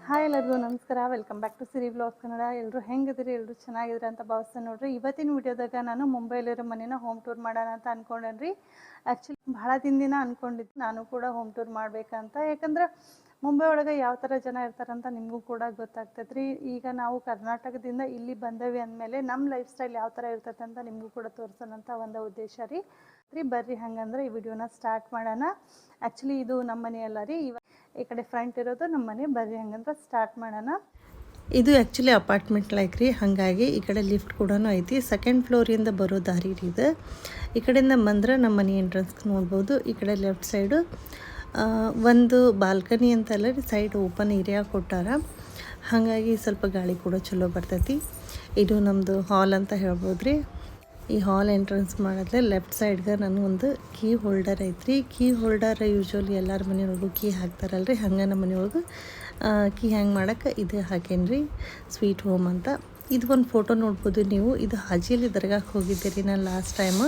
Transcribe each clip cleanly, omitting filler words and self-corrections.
Hi ಎಲ್ಲರಿಗೂ ನಮಸ್ಕಾರ. Welcome back to Siri vlogs Kannada. ಎಲ್ಲರೂ ಹೆಂಗಿದ್ರಿ? ಎಲ್ಲರೂ ಚೆನ್ನಾಗಿದ್ರಿ ಅಂತ ಭಾವಿಸ್ತೀನಿ ನೋಡ್ರಿ. ಇವತ್ತಿನ ವಿಡಿಯೋದಾಗ ನಾನು ಮುಂಬೈಲಿರೋ ಮನೇನ ಹೋಮ್ ಟೂರ್ ಮಾಡೋಣ ಅಂತ ಅನ್ಕೊಂಡೇನ್ರಿ. ಆ್ಯಕ್ಚುಲಿ ಭಾಳ ದಿನ ಅನ್ಕೊಂಡಿದ್ದು ನಾನು ಕೂಡ ಹೋಮ್ ಟೂರ್ ಮಾಡ್ಬೇಕಂತ. ಯಾಕಂದ್ರೆ ಮುಂಬೈ ಒಳಗೆ ಯಾವ ಥರ ಜನ ಇರ್ತಾರಂತ ನಿಮಗೂ ಕೂಡ ಗೊತ್ತಾಗ್ತೈತೆ ರೀ. ಈಗ ನಾವು ಕರ್ನಾಟಕದಿಂದ ಇಲ್ಲಿ ಬಂದೇವಿ ಅಂದಮೇಲೆ ನಮ್ಮ ಲೈಫ್ ಸ್ಟೈಲ್ ಯಾವ ಥರ ಇರ್ತೈತೆ ಅಂತ ನಿಮಗೂ ಕೂಡ ತೋರಿಸೋಣಂತ ಒಂದು ಉದ್ದೇಶ ರೀ. ಬರ್ರಿ ಹಂಗಂದ್ರೆ ಈ ವಿಡಿಯೋನ ಸ್ಟಾರ್ಟ್ ಮಾಡೋಣ. ಆ್ಯಕ್ಚುಲಿ ಇದು ನಮ್ಮ ಮನೆಯಲ್ಲ ರೀ, ಈ ಕಡೆ ಫ್ರಂಟ್ ಇರೋದು ನಮ್ಮ ಮನೆ. ಬರ್ರಿ ಹಂಗಂದ್ರೆ ಸ್ಟಾರ್ಟ್ ಮಾಡೋಣ. ಇದು ಆ್ಯಕ್ಚುಲಿ ಅಪಾರ್ಟ್ಮೆಂಟ್ ಲೈಕ್ ರೀ, ಹಾಗಾಗಿ ಈ ಕಡೆ ಲಿಫ್ಟ್ ಕೂಡ ಐತಿ. ಸೆಕೆಂಡ್ ಫ್ಲೋರಿಂದ ಬರೋ ದಾರಿ ರೀ ಇದು. ಈ ಕಡೆಯಿಂದ ಬಂದ್ರೆ ನಮ್ಮ ಮನೆ ಎಂಟ್ರೆನ್ಸ್ ನೋಡ್ಬೋದು. ಈ ಕಡೆ ಲೆಫ್ಟ್ ಸೈಡು ಒಂದು ಬಾಲ್ಕನಿ ಅಂತಲ್ಲ ರೀ, ಸೈಡ್ ಓಪನ್ ಏರಿಯಾ ಕೊಟ್ಟಾರ, ಹಾಗಾಗಿ ಸ್ವಲ್ಪ ಗಾಳಿ ಕೂಡ ಚಲೋ ಬರ್ತೈತಿ. ಇದು ನಮ್ಮದು ಹಾಲ್ ಅಂತ ಹೇಳ್ಬೋದು ರೀ. ಈ ಹಾಲ್ ಎಂಟ್ರೆನ್ಸ್ ಮಾಡಿದ್ರೆ ಲೆಫ್ಟ್ ಸೈಡ್ಗೆ ನನಗೊಂದು ಕೀ ಹೋಲ್ಡರ್ ಐತ್ರಿ. ಕೀ ಹೋಲ್ಡರ್ ಯೂಶ್ವಲಿ ಎಲ್ಲರ ಮನೆಯೊಳಗೂ ಕೀ ಹಾಕ್ತಾರಲ್ರಿ, ಹಂಗೆ ನಮ್ಮ ಮನೆಯೊಳಗೆ ಕೀ ಹ್ಯಾಂಗ್ ಮಾಡೋಕ್ಕೆ ಇದು ಹಾಕೇನ್ರಿ, ಸ್ವೀಟ್ ಹೋಮ್ ಅಂತ. ಇದು ಒಂದು ಫೋಟೋ ನೋಡ್ಬೋದು ನೀವು. ಇದು ಹಾಜಿಯಲ್ಲಿ ದರ್ಗಾಕ್ಕೆ ಹೋಗಿದ್ದೆ ರೀ ನಾನು ಲಾಸ್ಟ್ ಟೈಮು.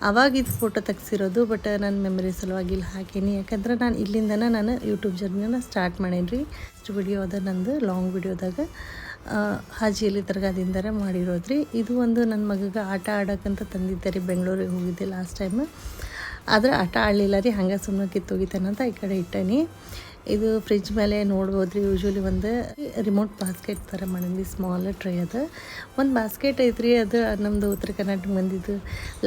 ಆವಾಗ ಇದು ಫೋಟೋ ತೆಗ್ಸಿರೋದು, ಬಟ್ ನನ್ನ ಮೆಮರಿ ಸಲುವಾಗಿ ಇಲ್ಲಿ ಹಾಕೀನಿ. ಯಾಕಂದ್ರೆ ನಾನು ಇಲ್ಲಿಂದನೇ ನಾನು ಯೂಟ್ಯೂಬ್ ಜರ್ನಿನ ಸ್ಟಾರ್ಟ್ ಮಾಡೇನಿ ರೀ. ಇಷ್ಟು ವಿಡಿಯೋ ಅದ ನಂದು ಲಾಂಗ್ ವಿಡಿಯೋದಾಗ ಹಾಜಿಯಲ್ಲಿ ದರ್ಗಾದಿಂದರ ಮಾಡಿರೋದು ರೀ. ಇದು ಒಂದು ನನ್ನ ಮಗಗೆ ಆಟ ಆಡೋಕ್ಕಂತ ತಂದಿದ್ದೆ ರೀ, ಬೆಂಗಳೂರಿಗೆ ಹೋಗಿದ್ದೆ ಲಾಸ್ಟ್ ಟೈಮ್. ಆದರೆ ಆಟ ಆಡಲಿಲ್ಲ ರೀ, ಹಂಗೆ ಸುಮ್ಮನೆ ಕಿತ್ತೋಗಿತ್ತೇನಂತ ಈ ಕಡೆ ಇಟ್ಟೇನಿ. ಇದು ಫ್ರಿಜ್ ಮೇಲೆ ನೋಡ್ಬೋದು ರೀ. ಯೂಶ್ವಲಿ ಒಂದು ರಿಮೋಟ್ ಬಾಸ್ಕೆಟ್ ಥರ ಮಾಡೀನಿ, ಸ್ಮಾಲ್ ಟ್ರೇ ಅದು. ಒಂದು ಬಾಸ್ಕೆಟ್ ಐತ್ರಿ, ಅದು ನಮ್ಮದು ಉತ್ತರ ಕರ್ನಾಟಕ ಬಂದಿದ್ದು.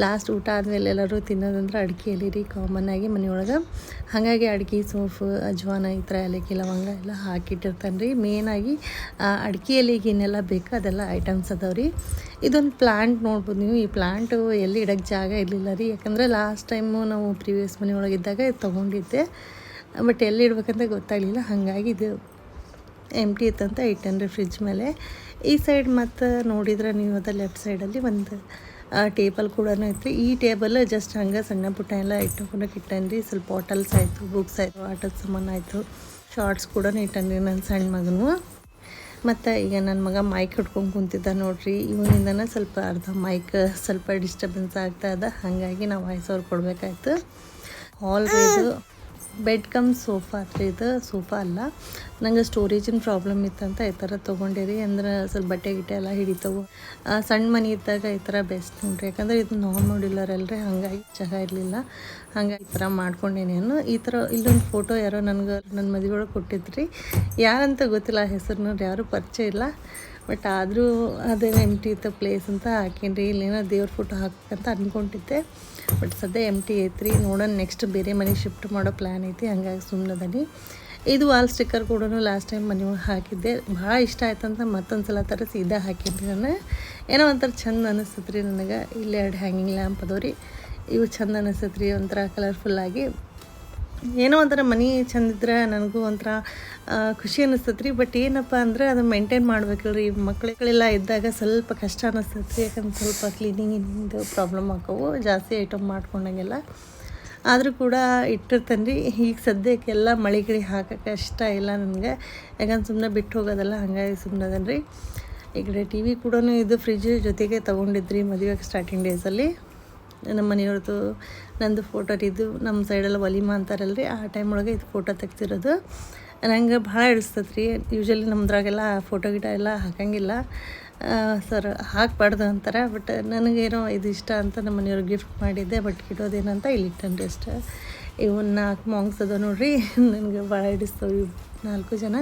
ಲಾಸ್ಟ್ ಊಟ ಆದಮೇಲೆ ಎಲ್ಲರೂ ತಿನ್ನೋದಂದ್ರೆ ಅಡಿಕೆ ಎಲೆ ರೀ, ಕಾಮನ್ ಆಗಿ ಮನೆಯೊಳಗೆ. ಹಾಗಾಗಿ ಅಡಿಕೆ, ಸೋಂಫು, ಅಜ್ವಾನ ಈ ಥರ ಏಲಕ್ಕಿ, ಲವಂಗ ಎಲ್ಲ ಹಾಕಿಟ್ಟಿರ್ತಾನೆ ರೀ. ಮೇನಾಗಿ ಅಡಿಕೆ ಎಲೆಗೆ ಏನೆಲ್ಲ ಬೇಕು ಅದೆಲ್ಲ ಐಟಮ್ಸ್ ಅದಾವೆ ರೀ. ಇದೊಂದು ಪ್ಲ್ಯಾಂಟ್ ನೋಡ್ಬೋದು ನೀವು. ಈ ಪ್ಲ್ಯಾಂಟು ಎಲ್ಲಿ ಇಡೋಕ್ಕೆ ಜಾಗ ಇರಲಿಲ್ಲ ರೀ, ಯಾಕಂದರೆ ಲಾಸ್ಟ್ ಟೈಮು ನಾವು ಪ್ರೀವಿಯಸ್ ಮನೆಯೊಳಗಿದ್ದಾಗ ತೊಗೊಂಡಿದ್ದೆ, ಬಟ್ ಎಲ್ಲಿ ಇಡ್ಬೇಕಂತ ಗೊತ್ತಾಗಲಿಲ್ಲ. ಹಾಗಾಗಿ ಇದು ಎಂಟಿ ಇತ್ತಂತ ಇಟ್ಟೇನ್ರಿ ಫ್ರಿಜ್ ಮೇಲೆ. ಈ ಸೈಡ್ ಮತ್ತು ನೋಡಿದ್ರೆ ನೀವು ಅದ ಲೆಫ್ಟ್ ಸೈಡಲ್ಲಿ ಒಂದು ಟೇಬಲ್ ಕೂಡ ಐತ್ರಿ. ಈ ಟೇಬಲ್ ಜಸ್ಟ್ ಹಂಗೆ ಸಣ್ಣ ಪುಟ್ಟ ಎಲ್ಲ ಇಟ್ಕೊಳಕ್ಕೆ ಇಟ್ಟೇನ್ರಿ. ಸ್ವಲ್ಪ ಬಾಟಲ್ಸ್ ಆಯಿತು, ಬುಕ್ಸ್ ಆಯಿತು, ಆಟದ ಸಾಮಾನು ಆಯಿತು, ಶಾರ್ಟ್ಸ್ ಕೂಡ ಇಟ್ಟೇನ್ರಿ ನನ್ನ ಸಣ್ಣ ಮಗನು. ಮತ್ತು ಈಗ ನನ್ನ ಮಗ ಮೈಕ್ ಹಿಡ್ಕೊಂಡು ಕುಂತಿದ್ದ ನೋಡ್ರಿ. ಇವನಿಂದನೇ ಸ್ವಲ್ಪ ಅರ್ಧ ಮೈಕ್ ಸ್ವಲ್ಪ ಡಿಸ್ಟರ್ಬೆನ್ಸ್ ಆಗ್ತಾ ಇದೆ, ಹಾಗಾಗಿ ನಾವು ವಾಯ್ಸ್ ಓವರ್ ಕೊಡಬೇಕಾಯ್ತು. ಹಾಲ್ ಇದು ಬೆಡ್ ಕಮ್ ಸೋಫಾ ಹತ್ರ. ಇದು ಸೋಫಾ ಅಲ್ಲ, ನಂಗೆ ಸ್ಟೋರೇಜಿನ ಪ್ರಾಬ್ಲಮ್ ಇತ್ತಂತ ಈ ಥರ ತೊಗೊಂಡಿರಿ. ಅಂದ್ರೆ ಸ್ವಲ್ಪ ಬಟ್ಟೆ ಗಿಟ್ಟೆ ಎಲ್ಲ ಹಿಡಿತವು. ಸಣ್ಣ ಮನೆ ಇದ್ದಾಗ ಈ ಥರ ಬೆಸ್ಟ್ ನೋಡ್ರಿ, ಯಾಕಂದರೆ ಇದು ನಾನ್ ಮಾಡ್ಯುಲರ್ ಅಲ್ರಿ, ಹಾಗಾಗಿ ಜಾಗ ಇರಲಿಲ್ಲ, ಹಾಗಾಗಿ ಈ ಥರ ಮಾಡ್ಕೊಂಡೇನೇನು. ಈ ಥರ ಇಲ್ಲೊಂದು ಫೋಟೋ ಯಾರೋ ನನಗೆ ನನ್ನ ಮದುವೆ ಒಳಗೆ ಕೊಟ್ಟಿದ್ರಿ. ಯಾರಂತ ಗೊತ್ತಿಲ್ಲ, ಹೆಸರು ಯಾರೂ ಪರಿಚಯ ಇಲ್ಲ, ಬಟ್ ಆದರೂ ಅದೇ ಎಂಟಿ ಇತ್ತು ಪ್ಲೇಸ್ ಅಂತ ಹಾಕೇನ್ರಿ. ಇಲ್ಲೇನೋ ದೇವ್ರ ಫೋಟೋ ಹಾಕಬೇಕಂತ ಅಂದ್ಕೊಂಡಿದ್ದೆ, ಬಟ್ ಸದ್ಯ ಎಂಟಿ ಐತ್ರಿ. ನೋಡೋಣ, ನೆಕ್ಸ್ಟ್ ಬೇರೆ ಮನೆ ಶಿಫ್ಟ್ ಮಾಡೋ ಪ್ಲ್ಯಾನ್ ಐತಿ, ಹಂಗಾಗಿ ಸುಮ್ಮನದನಿ. ಇದು ವಾಲ್ ಸ್ಟಿಕ್ಕರ್ ಕೂಡ ಲಾಸ್ಟ್ ಟೈಮ್ ಮನೆಯೊಳಗೆ ಹಾಕಿದ್ದೆ, ಭಾಳ ಇಷ್ಟ ಆಯ್ತಂತ ಮತ್ತೊಂದು ಸಲ ಥರ ಸೀದಾ ಹಾಕೇನ್ರಿ ನಾನು. ಏನೋ ಒಂಥರ ಚಂದ ಅನಿಸ್ತದೆ ರೀ ನನಗೆ. ಇಲ್ಲಿ 2 ಹ್ಯಾಂಗಿಂಗ್ ಲ್ಯಾಂಪ್ ಅದಾವೆ ರೀ, ಇವು ಚಂದ ಅನಿಸ್ತದೆ ರೀ, ಒಂಥರ ಕಲರ್ಫುಲ್ಲಾಗಿ. ಏನೋ ಒಂಥರ ಮನೆ ಚಂದಿದ್ರೆ ನನಗೂ ಒಂಥರ ಖುಷಿ ಅನ್ನಿಸ್ತದೆ ರೀ. ಬಟ್ ಏನಪ್ಪ ಅಂದರೆ ಅದು ಮೇಂಟೈನ್ ಮಾಡ್ಬೇಕಲ್ರಿ. ಮಕ್ಕಳೆಲ್ಲ ಇದ್ದಾಗ ಸ್ವಲ್ಪ ಕಷ್ಟ ಅನ್ನಿಸ್ತದೆ ರೀ, ಯಾಕಂದ್ರೆ ಸ್ವಲ್ಪ ಕ್ಲೀನಿಂಗಿಂದು ಪ್ರಾಬ್ಲಮ್ ಆಕವು, ಜಾಸ್ತಿ ಐಟಮ್ ಮಾಡ್ಕೊಂಡಾಗೆಲ್ಲ. ಆದರೂ ಕೂಡ ಇಟ್ಟಿರ್ತೇನೆ ರೀ. ಈಗ ಸದ್ಯಕ್ಕೆಲ್ಲ ಮಳೆಗಿಳಿ ಹಾಕೋಕ್ಕೆ ಇಷ್ಟ ಇಲ್ಲ ನನಗೆ, ಯಾಕಂದ್ರೆ ಸುಮ್ಮನೆ ಬಿಟ್ಟು ಹೋಗೋದಲ್ಲ, ಹಾಗಾಗಿ ಸುಮ್ಮನೆ ಅದನ್ನು ರೀ. ಈ ಕಡೆ ಟಿ ವಿ ಕೂಡ ಇದು ಫ್ರಿಜ್ ಜೊತೆಗೆ ತೊಗೊಂಡಿದ್ರಿ ಮದುವೆಗೆ ಸ್ಟಾರ್ಟಿಂಗ್ ಡೇಸಲ್ಲಿ. ನಮ್ಮ ಮನೆಯವ್ರದ್ದು ನಂದು ಫೋಟೋ ಇದು, ನಮ್ಮ ಸೈಡೆಲ್ಲ ವಲಿಮಾ ಅಂತಾರಲ್ರಿ, ಆ ಟೈಮ್ ಒಳಗೆ ಇದು ಫೋಟೋ ತೆಗ್ದಿರೋದು. ನಂಗೆ ಭಾಳ ಹಿಡಿಸ್ತದೆ ರೀ. ಯೂಶ್ವಲಿ ನಮ್ದ್ರಾಗೆಲ್ಲ ಫೋಟೋ ಗಿಟ ಎಲ್ಲ ಹಾಕಂಗಿಲ್ಲ ಸರ್, ಹಾಕಬಾರ್ದು ಅಂತಾರೆ, ಬಟ್ ನನಗೇನೋ ಇದು ಇಷ್ಟ ಅಂತ ನಮ್ಮ ಮನೆಯವ್ರಿಗೆ ಗಿಫ್ಟ್ ಮಾಡಿದ್ದೆ. ಬಟ್ ಇಡೋದೇನಂತ ಇಲ್ಲಿ ಇಟ್ಟನ್ರಿ ಅಷ್ಟೇ. ಇವನ್ನ 4 ಮಾಂಗ್ಸ್ ಅದ ನೋಡ್ರಿ, ನನಗೆ ಭಾಳ ಹಿಡಿಸ್ತವೆ ಇವು 4 ಜನ,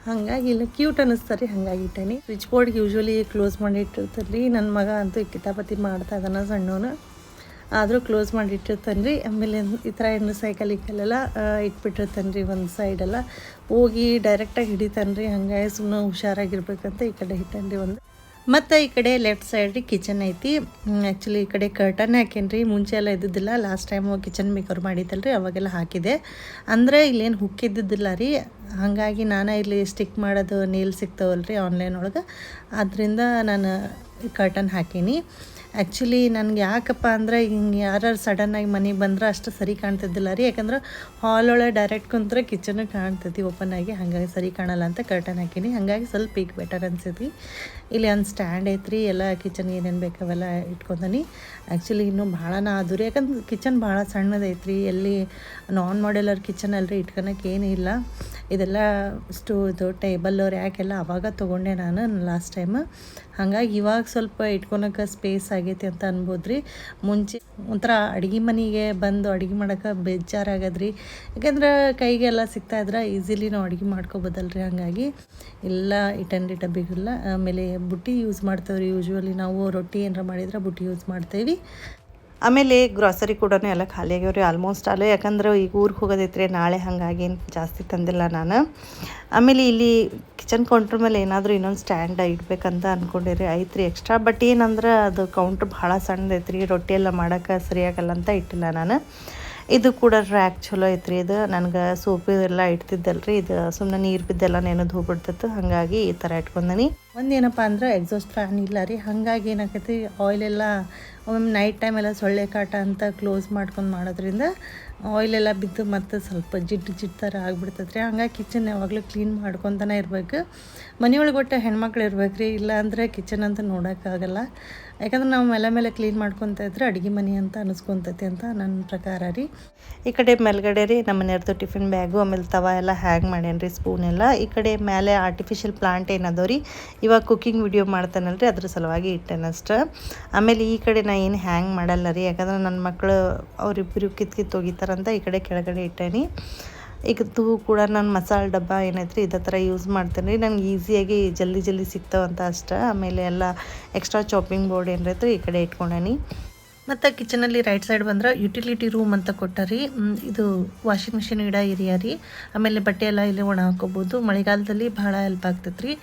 ಹಾಗಾಗಿ ಇಲ್ಲ ಕ್ಯೂಟ್ ಅನ್ನಿಸ್ತಾರೆ ರೀ, ಹಾಗಾಗಿ ಇಟ್ಟೇನಿ. ಸ್ವಿಚ್ ಬೋರ್ಡ್ಗೆ ಯೂಶ್ವಲಿ ಕ್ಲೋಸ್ ಮಾಡಿ ಇಟ್ಟಿರ್ತಾರೆ ರೀ. ನನ್ನ ಮಗ ಅಂತೂ ಕಿತಾಪತಿ ಮಾಡ್ತಾ ಇದ್ದಾನೆ ಸಣ್ಣವನು, ಆದರೂ ಕ್ಲೋಸ್ ಮಾಡಿ ಇಟ್ಟಿರ್ತಾನೆ ರೀ. ಆಮೇಲೆ ಈ ಥರ ಹೆಣ್ಣು ಸೈಕಲ್ ಇಕ್ಕಲ್ಲೆಲ್ಲ ಇಟ್ಬಿಟ್ಟಿರ್ತಾನೆ ರೀ, ಒಂದು ಸೈಡೆಲ್ಲ ಹೋಗಿ ಡೈರೆಕ್ಟಾಗಿ ಹಿಡಿತಾನೆ ರೀ, ಹಾಗಾಗಿ ಸುಮ್ಮನೆ ಹುಷಾರಾಗಿರ್ಬೇಕಂತ ಈ ಕಡೆ ಇಟ್ಟಾನೆ ರೀ ಒಂದು. ಮತ್ತು ಈ ಕಡೆ ಲೆಫ್ಟ್ ಸೈಡ್ ರೀ ಕಿಚನ್ ಐತಿ. ಆ್ಯಕ್ಚುಲಿ ಈ ಕಡೆ ಕರ್ಟನ್ ಹಾಕೇನಿ ರೀ, ಮುಂಚೆ ಎಲ್ಲ ಇದ್ದಿದ್ದಿಲ್ಲ. ಲಾಸ್ಟ್ ಟೈಮು ಕಿಚನ್ ಮೇಕರ್ ಮಾಡಿದ್ದಲ್ಲ ರೀ, ಅವಾಗೆಲ್ಲ ಹಾಕಿದೆ. ಅಂದರೆ ಇಲ್ಲೇನು ಹುಕ್ಕಿದ್ದಿದ್ದಿಲ್ಲ ರೀ, ಹಾಗಾಗಿ ನಾನು ಇಲ್ಲಿ ಸ್ಟಿಕ್ ಮಾಡೋದು ನೀಲ್ ಸಿಗ್ತಾವಲ್ಲ ರೀ ಆನ್ಲೈನ್ ಒಳಗೆ, ಆದ್ದರಿಂದ ನಾನು ಕರ್ಟನ್ ಹಾಕೀನಿ. ಆ್ಯಕ್ಚುಲಿ ನನಗೆ ಯಾಕಪ್ಪ ಅಂದರೆ ಹಿಂಗೆ ಯಾರು ಸಡನ್ನಾಗಿ ಮನೆಗೆ ಬಂದ್ರೆ ಅಷ್ಟು ಸರಿ ಕಾಣ್ತಿದ್ದಿಲ್ಲ ರೀ, ಯಾಕಂದ್ರೆ ಹಾಲ್ ಒಳಗೆ ಡೈರೆಕ್ಟ್ ಕುಂತ್ರೆ ಕಿಚನ್ ಕಾಣ್ತೈತಿ ಓಪನ್ ಆಗಿ, ಹಾಗಾಗಿ ಸರಿ ಕಾಣಲ್ಲ ಅಂತ ಕರ್ಟನ್ ಹಾಕೀನಿ. ಹಾಗಾಗಿ ಸ್ವಲ್ಪ ಈಗ ಬೆಟರ್ ಅನ್ಸೈತಿ. ಇಲ್ಲಿ ಒಂದು ಸ್ಟ್ಯಾಂಡ್ ಐತ್ರಿ, ಎಲ್ಲ ಕಿಚನ್ ಏನೇನು ಬೇಕು ಅವೆಲ್ಲ ಇಟ್ಕೊಂಡನಿ. ಆ್ಯಕ್ಚುಲಿ ಇನ್ನೂ ಭಾಳ ಆದ್ರಿ, ಯಾಕಂದ್ರೆ ಕಿಚನ್ ಭಾಳ ಸಣ್ಣದೈತ್ರಿ. ಎಲ್ಲಿ ನಾನ್ ಮಾಡ್ಯುಲರ್ ಕಿಚನ್ ಅಲ್ರಿ, ಇಟ್ಕೊಳಕ್ಕೆ ಏನಿಲ್ಲ. ಇದೆಲ್ಲ ಇದು ಟೇಬಲ್ ರ್ಯಾಕ್ ಎಲ್ಲ ಅವಾಗ ತೊಗೊಂಡೆ ನಾನು ಲಾಸ್ಟ್ ಟೈಮ್. ಹಾಗಾಗಿ ಇವಾಗ ಸ್ವಲ್ಪ ಇಟ್ಕೊಳಕ್ಕೆ ಸ್ಪೇಸ್ ಆಗೈತಿ ಅಂತ ಅನ್ಬೋದ್ರಿ. ಮುಂಚೆ ಒಂಥರ ಅಡುಗೆ ಮನೆಗೆ ಬಂದು ಅಡುಗೆ ಮಾಡೋಕೆ ಬೇಜಾರಾಗದ್ರಿ, ಯಾಕಂದ್ರೆ ಕೈಗೆಲ್ಲ ಸಿಗ್ತಾಯಿದ್ರೆ ಈಸಿಲಿ ನಾವು ಅಡುಗೆ ಮಾಡ್ಕೊಬೋದಲ್ರಿ. ಹಾಗಾಗಿ ಎಲ್ಲ ಇಟ್ಟನ್ರಿ ಡಬ್ಬಿಗೆಲ್ಲ. ಆಮೇಲೆ ಬುಟ್ಟಿ ಯೂಸ್ ಮಾಡ್ತೇವೆ ರೀ. ಯೂಶ್ವಲಿ ನಾವು ರೊಟ್ಟಿ ಏನಾರ ಮಾಡಿದ್ರೆ ಬುಟ್ಟಿ ಯೂಸ್ ಮಾಡ್ತೇವೆ. ಆಮೇಲೆ ಗ್ರಾಸರಿ ಕೂಡ ಎಲ್ಲ ಖಾಲಿ ಆಗ್ಯಾವ್ರಿ ಆಲ್ಮೋಸ್ಟ್ ಅಲ್ಲೇ, ಯಾಕಂದ್ರೆ ಈಗ ಊರಿಗೆ ಹೋಗೋದೈತ್ರಿ ನಾಳೆ. ಹಾಗಾಗಿ ಏನು ಜಾಸ್ತಿ ತಂದಿಲ್ಲ ನಾನು. ಆಮೇಲೆ ಇಲ್ಲಿ ಕಿಚನ್ ಕೌಂಟ್ರ್ ಮೇಲೆ ಏನಾದರೂ ಇನ್ನೊಂದು ಸ್ಟ್ಯಾಂಡ್ ಇಡ್ಬೇಕಂತ ಅಂದ್ಕೊಂಡಿರಿ, ಐತ್ರಿ ಎಕ್ಸ್ಟ್ರಾ. ಬಟ್ ಏನಂದ್ರೆ ಅದು ಕೌಂಟ್ರ್ ಭಾಳ ಸಣ್ಣದೈತ್ರಿ, ರೊಟ್ಟಿ ಎಲ್ಲ ಮಾಡೋಕೆ ಸರಿಯಾಗಲ್ಲ ಅಂತ ಇಟ್ಟಿಲ್ಲ ನಾನು. ಇದು ಕೂಡ ರ್ಯಾಕ್ ಚಲೋ ಐತ್ರಿ. ಇದು ನನಗೆ ಸೋಪು ಎಲ್ಲ ಇಡ್ತಿದ್ದಲ್ರಿ, ಇದು ಸುಮ್ಮನೆ ನೀರು ಬಿದ್ದೆಲ್ಲ ನೆನೆದು ಹೋಗ್ಬಿಡ್ತಿತ್ತು. ಹಾಗಾಗಿ ಈ ಥರ ಇಟ್ಕೊಂಡನಿ. ಒಂದೇನಪ್ಪ ಅಂದ್ರೆ ಎಕ್ಸಾಸ್ಟ್ ಫ್ಯಾನ್ ಇಲ್ಲ ರೀ. ಹಾಗಾಗಿ ಏನಾಕೈತಿ, ಆಯಿಲೆಲ್ಲ ಒಮ್ಮೊಮ್ಮೆ ನೈಟ್ ಟೈಮೆಲ್ಲ ಸೊಳ್ಳೆ ಕಾಟ ಅಂತ ಕ್ಲೋಸ್ ಮಾಡ್ಕೊಂಡು ಮಾಡೋದ್ರಿಂದ ಆಯಿಲೆಲ್ಲ ಬಿದ್ದು ಮತ್ತು ಸ್ವಲ್ಪ ಜಿಡ್ಡು ಥರ ಆಗಿಬಿಡ್ತೈತೆ ರೀ. ಹಂಗಾಗಿ ಕಿಚನ್ ಯಾವಾಗಲೂ ಕ್ಲೀನ್ ಮಾಡ್ಕೊತಾನೆ ಇರ್ಬೇಕು. ಮನೆಯೊಳಗೆ ಒಟ್ಟು ಹೆಣ್ಮಕ್ಳು ಇರ್ಬೇಕು ರೀ, ಇಲ್ಲಾಂದರೆ ಕಿಚನ್ ಅಂತ ನೋಡೋಕ್ಕಾಗಲ್ಲ. ಯಾಕಂದ್ರೆ ನಾವು ಮೇಲೆ ಕ್ಲೀನ್ ಮಾಡ್ಕೊತ ಇದ್ರೆ ಅಡುಗೆ ಮನೆ ಅಂತ ಅನಿಸ್ಕೊತೈತಿ ಅಂತ ನನ್ನ ಪ್ರಕಾರ ರೀ. ಈ ಕಡೆ ಮೇಲ್ಗಡೆ ರೀ ನಮ್ಮ ಮನೆಯವ್ರದ್ದು ಟಿಫಿನ್ ಬ್ಯಾಗು, ಆಮೇಲೆ ತವ ಎಲ್ಲ ಹ್ಯಾಂಗ್ ಮಾಡೇನಿ ರೀ, ಸ್ಪೂನ್ ಎಲ್ಲ. ಈ ಕಡೆ ಮೇಲೆ ಆರ್ಟಿಫಿಷಿಯಲ್ ಪ್ಲಾಂಟ್ ಏನದವ ರೀ, ಇವಾಗ ಕುಕ್ಕಿಂಗ್ ವಿಡಿಯೋ ಮಾಡ್ತಾನಲ್ರಿ ಅದ್ರ ಸಲುವಾಗಿ ಇಟ್ಟೇನಷ್ಟ. ಆಮೇಲೆ ಈ ಕಡೆ ನಾ ಏನು ಹ್ಯಾಂಗ್ ಮಾಡಲ್ಲ ರೀ, ಯಾಕಂದ್ರೆ ನನ್ನ ಮಕ್ಕಳು ಅವರಿಬ್ಬರು ಕಿತ್ತು ಹೋಗಿತಾರಂತ ಈ ಕಡೆ ಕೆಳಗಡೆ ಇಟ್ಟೇನಿ. ಈಗದ್ದು ಕೂಡ ನಾನು ಮಸಾಲೆ ಡಬ್ಬ ಏನೈತ್ರಿ ಇದೇ ಥರ ಯೂಸ್ ಮಾಡ್ತೇನೆ ರೀ. ನನಗೆ ಈಸಿಯಾಗಿ ಜಲ್ದಿ ಸಿಗ್ತಾವಂತ ಅಷ್ಟೇ. ಆಮೇಲೆ ಎಲ್ಲ ಎಕ್ಸ್ಟ್ರಾ ಚಾಪಿಂಗ್ ಬೋರ್ಡ್ ಏನೈತ್ರಿ ಈ ಕಡೆ ಇಟ್ಕೊಂಡೇನಿ. ಮತ್ತು ಕಿಚನಲ್ಲಿ ರೈಟ್ ಸೈಡ್ ಬಂದ್ರೆ ಯುಟಿಲಿಟಿ ರೂಮ್ ಅಂತ ಕೊಟ್ಟರಿ. ಇದು ವಾಷಿಂಗ್ ಮಿಷಿನ್ ಏರಿಯಾ ರೀ. ಆಮೇಲೆ ಬಟ್ಟೆ ಎಲ್ಲ ಇಲ್ಲಿ ಒಣ ಹಾಕೋಬೋದು. ಮಳೆಗಾಲದಲ್ಲಿ ಭಾಳ ಹೆಲ್ಪ್ ಆಗ್ತೈತೆ ರೀ.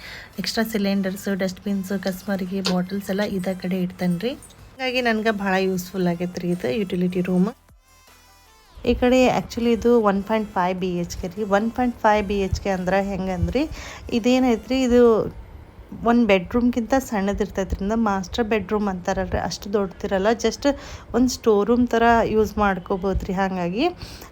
ಎಕ್ಸ್ಟ್ರಾ ಸಿಲಿಂಡರ್ಸು, ಡಸ್ಟ್ಬಿನ್ಸು, ಕಸ್ಮರಿಗೆ ಬಾಟಲ್ಸ್ ಎಲ್ಲ ಇದೇ ಕಡೆ ಇಡ್ತೇನೆ ರೀ. ಹಾಗಾಗಿ ನನಗೆ ಭಾಳ ಯೂಸ್ಫುಲ್ ಆಗೈತೆ ರೀ ಇದು ಯುಟಿಲಿಟಿ ರೂಮ್. ಈ ಕಡೆ ಆ್ಯಕ್ಚುಲಿ ಇದು 1.5 BHK ರೀ. 1.5 BHK ಅಂದ್ರೆ ಹೆಂಗಂದ್ರಿ, ಇದೇನೈತ್ರಿ, ಇದು ಒಂದು ಬೆಡ್ರೂಮ್ಗಿಂತ ಸಣ್ಣದಿರ್ತೈತ್ರಿಂದ ಮಾಸ್ಟರ್ ಬೆಡ್ರೂಮ್ ಅಂತಾರಲ್ರಿ, ಅಷ್ಟು ದೊಡ್ಡದಿರಲ್ಲ. ಜಸ್ಟ್ ಒಂದು ಸ್ಟೋರ್ ರೂಮ್ ಥರ ಯೂಸ್ ಮಾಡ್ಕೋಬೋದು ರೀ. ಹಾಗಾಗಿ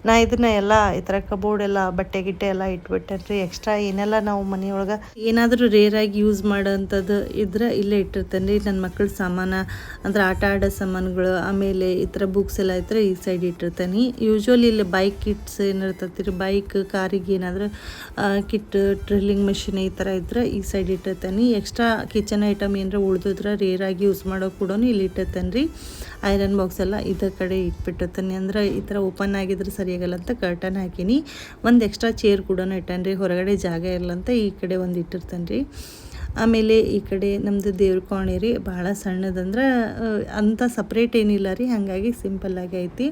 ನಾ ಇದನ್ನ ಎಲ್ಲ ಈ ಥರ ಕಬೋರ್ಡ್ ಎಲ್ಲ ಬಟ್ಟೆ ಗಿಟ್ಟೆ ಎಲ್ಲ ಇಟ್ಬಿಟ್ಟೇನೆ ರೀ. ಎಕ್ಸ್ಟ್ರಾ ಏನೆಲ್ಲ ನಾವು ಮನೆಯೊಳಗೆ ಏನಾದರೂ ರೇರಾಗಿ ಯೂಸ್ ಮಾಡೋಂಥದ್ದು ಇದ್ರೆ ಇಲ್ಲೇ ಇಟ್ಟಿರ್ತೇನೆ ರೀ. ನನ್ನ ಮಕ್ಕಳ ಸಾಮಾನು ಅಂದ್ರೆ ಆಟ ಆಡೋ ಸಾಮಾನುಗಳು, ಆಮೇಲೆ ಈ ಥರ ಬುಕ್ಸ್ ಎಲ್ಲ ಇದ್ರೆ ಈ ಸೈಡ್ ಇಟ್ಟಿರ್ತೀನಿ. ಯೂಶ್ವಲಿ ಇಲ್ಲಿ ಬೈಕ್ ಕಿಟ್ಸ್ ಏನಿರ್ತೈತಿ ರೀ, ಬೈಕ್ ಕಾರಿಗೆ ಏನಾದರೂ ಕಿಟ್, ಡ್ರಿಲ್ಲಿಂಗ್ ಮೆಷಿನ್ ಈ ಥರ ಇದ್ರೆ ಈ ಸೈಡ್ ಇಟ್ಟಿರ್ತೇನೆ. ಎಕ್ಸ್ಟ್ರಾ ಕಿಚನ್ ಐಟಮ್ ಏನಾರ ಉಳಿದಿದ್ರೆ ರೇರಾಗಿ ಯೂಸ್ ಮಾಡೋ ಕೂಡ ಇಲ್ಲಿ ಇಟ್ಟಿರ್ತೇನೆ ರೀ. ಐರನ್ ಬಾಕ್ಸ್ ಎಲ್ಲ ಇದೇ ಕಡೆ ಇಟ್ಬಿಟ್ಟಿರ್ತೀನಿ. ಅಂದ್ರೆ ಈ ಥರ ಓಪನ್ ಆಗಿದ್ರೆ ಸರಿಯಾಗಲ್ಲ ಅಂತ ಕರ್ಟನ್ ಹಾಕೀನಿ. ಒಂದು ಎಕ್ಸ್ಟ್ರಾ ಚೇರ್ ಕೂಡ ಇಟ್ಟೇನೆ ರೀ, ಹೊರಗಡೆ ಜಾಗ ಇರಲ್ಲಂತ ಈ ಕಡೆ ಒಂದು ಇಟ್ಟಿರ್ತೇನೆ ರೀ. ಆಮೇಲೆ ಈ ಕಡೆ ನಮ್ಮದು ದೇವ್ರ ಕೋಣೆ ರೀ, ಭಾಳ ಸಣ್ಣದಂದ್ರೆ ಅಂಥ ಸಪ್ರೇಟ್ ಏನಿಲ್ಲ ರೀ. ಹಾಗಾಗಿ ಸಿಂಪಲ್ಲಾಗಿ ಐತಿ.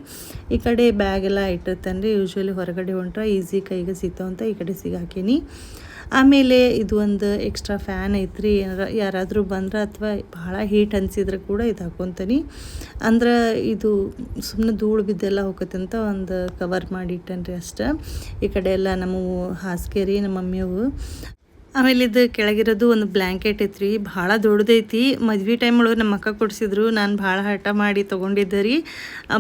ಈ ಕಡೆ ಬ್ಯಾಗ್ ಎಲ್ಲ ಇಟ್ಟಿರ್ತೇನೆ ರೀ. ಯೂಶ್ವಲಿ ಹೊರಗಡೆ ಹೊಂಟ್ರೆ ಈಸಿ ಕೈಗೆ ಸಿಗ್ತಾವಂತ ಈ ಕಡೆ ಸಿಗಾಕೀನಿ. ಆಮೇಲೆ ಇದು ಒಂದು ಎಕ್ಸ್ಟ್ರಾ ಫ್ಯಾನ್ ಐತ್ರಿ. ಯಾರಾದರೂ ಬಂದ್ರೆ ಅಥವಾ ಭಾಳ ಹೀಟ್ ಅನಿಸಿದ್ರೆ ಕೂಡ ಇದು ಹಾಕ್ಕೊತೀನಿ. ಅಂದ್ರೆ ಇದು ಸುಮ್ಮನೆ ಧೂಳು ಬಿದ್ದೆಲ್ಲ ಹೋಗುತ್ತೆ ಅಂತ ಒಂದು ಕವರ್ ಮಾಡಿ ಇಟ್ಟೇನೆ ರೀ ಅಷ್ಟೇ. ಈ ಕಡೆ ಎಲ್ಲ ನಮ್ಮ ಹಾಸಿಗೆ ರೀ, ನಮ್ಮ ಮಮ್ಮಿಯವು. ಆಮೇಲೆ ಇದು ಕೆಳಗಿರೋದು ಒಂದು ಬ್ಲ್ಯಾಂಕೆಟ್ ಐತ್ರಿ, ಭಾಳ ದೊಡ್ಡದೈತಿ. ಮದ್ವೆ ಟೈಮ್ ಒಳಗೆ ನಮ್ಮ ಅಕ್ಕ ಕೊಡಿಸಿದ್ರು, ನಾನು ಭಾಳ ಹಠ ಮಾಡಿ ತೊಗೊಂಡಿದ್ದೆ ರೀ.